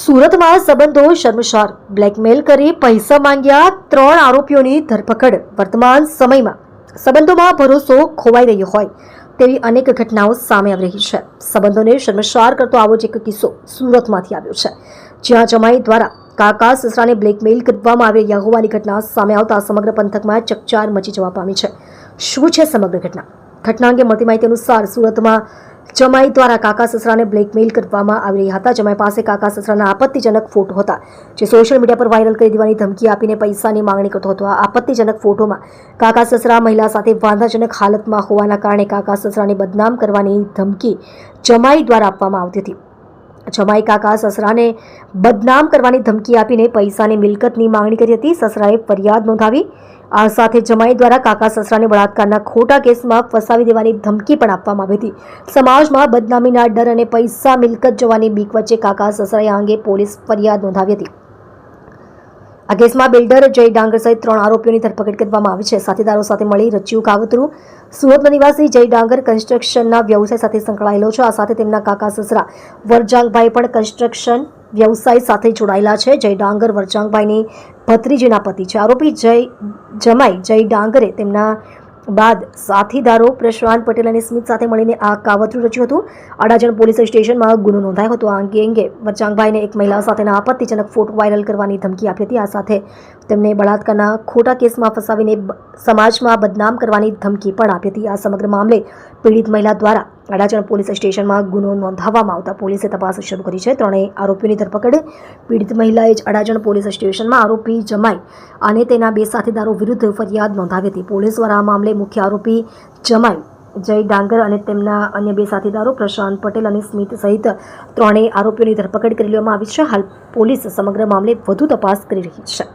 સુરતમાં સંબંધો શર્મસાર, બ્લેકમેલ કરી પૈસા માંગ્યા 3 આરોપીઓની ધરપકડ। વર્તમાન સમયમાં સંબંધોમાં ભરોસો ખોવાઈ રહ્યો હોય તેવી અનેક ઘટનાઓ સામે આવી રહી છે। સંબંધોને શર્મસાર કરતો આવો જ એક કિસ્સો સુરતમાંથી આવ્યો છે, જ્યાં જમાઈ દ્વારા કાકા સસરાને બ્લેકમેલ કરવામાં આવી રહ્યા હોવાની ઘટના સામે આવતા સમગ્ર પંથકમાં ચકચાર મચી જવા પામી છે। શું છે સમગ્ર ઘટના અંગે મળતી માહિતી અનુસાર સુરતમાં જમાઈ દ્વારા કાકા સસરાને બ્લેકમેલ કરવામાં આવી રહ્યા હતા। જમાઈ પાસે કાકા સસરાના આપત્તિજનક ફોટો હતા, જે સોશિયલ મીડિયા પર વાયરલ કરી દેવાની ધમકી આપીને પૈસાની માંગણી કરતો હતો। આ આપત્તિજનક ફોટોમાં કાકા સસરા મહિલા સાથે વાંધાજનક હાલતમાં હોવાના કારણે કાકા સસરાને બદનામ કરવાની ધમકી જમાઈ દ્વારા આપવામાં આવતી હતી। જમાઈ કાકા સસરાને બદનામ કરવાની ધમકી આપીને પૈસાની મિલકતની માંગણી કરી હતી। સસરાએ ફરિયાદ નોંધાવી। આ સાથે જમાઈ દ્વારા કાકા સસરાને બળાત્કારના ખોટા કેસમાં ફસાવી દેવાની ધમકી પણ આપવામાં આવી હતી। સમાજમાં બદનામીના ડર અને પૈસા મિલકત જવાની બીક વચ્ચે કાકા સસરાએ આ અંગે પોલીસ ફરિયાદ નોંધાવી હતી। આ કેસમાં બિલ્ડર જય ડાંગર સહિત 3 આરોપીઓની ધરપકડ કરવામાં આવી છે। સાથીદારો સાથે મળી રચ્યું કાવતરું। સુરતના નિવાસી જય ડાંગર કન્સ્ટ્રક્શનના વ્યવસાય સાથે સંકળાયેલો છે। આ સાથે તેમના કાકા સસરા વરજાંગભાઈ પણ કન્સ્ટ્રક્શન વ્યવસાય સાથે જોડાયેલા છે। જય ડાંગર વરજાંગભાઈની ભત્રીજીના પતિ છે। આરોપી જમાઈ જય ડાંગરે તેમના બાદ સાથીદારો પ્રશાંત પટેલ અને સ્મિત સાથે મળીને આ કાવતરું રચ્યું હતું। અડાજણ પોલીસ સ્ટેશનમાં ગુનો નોંધાયો હતો। આ અંગે વરજાંગભાઈને એક મહિલા સાથેના આપત્તિજનક ફોટો વાયરલ કરવાની ધમકી આપી હતી। આ સાથે તેમને બળાત્કારના ખોટા કેસમાં ફસાવીને સમાજમાં બદનામ કરવાની ધમકી પણ આપી હતી। આ સમગ્ર મામલે પીડિત મહિલા દ્વારા અડાજણ પોલીસ સ્ટેશનમાં ગુનો નોંધાવવામાં આવતા પોલીસે તપાસ શરૂ કરી છે। 3 આરોપીઓની ધરપકડ। પીડિત મહિલાએ જ અડાજણ પોલીસ સ્ટેશનમાં આરોપી જમાઈ અને તેના 2 સાથીદારો વિરુદ્ધ ફરિયાદ નોંધાવી હતી। પોલીસ દ્વારા આ મામલે મુખ્ય આરોપી જમાઈ જય ડાંગર અને તેમના અન્ય 2 સાથીદારો પ્રશાંત પટેલ અને સ્મિત સહિત 3 આરોપીઓની ધરપકડ કરી લેવામાં આવી છે। હાલ પોલીસ સમગ્ર મામલે વધુ તપાસ કરી રહી છે।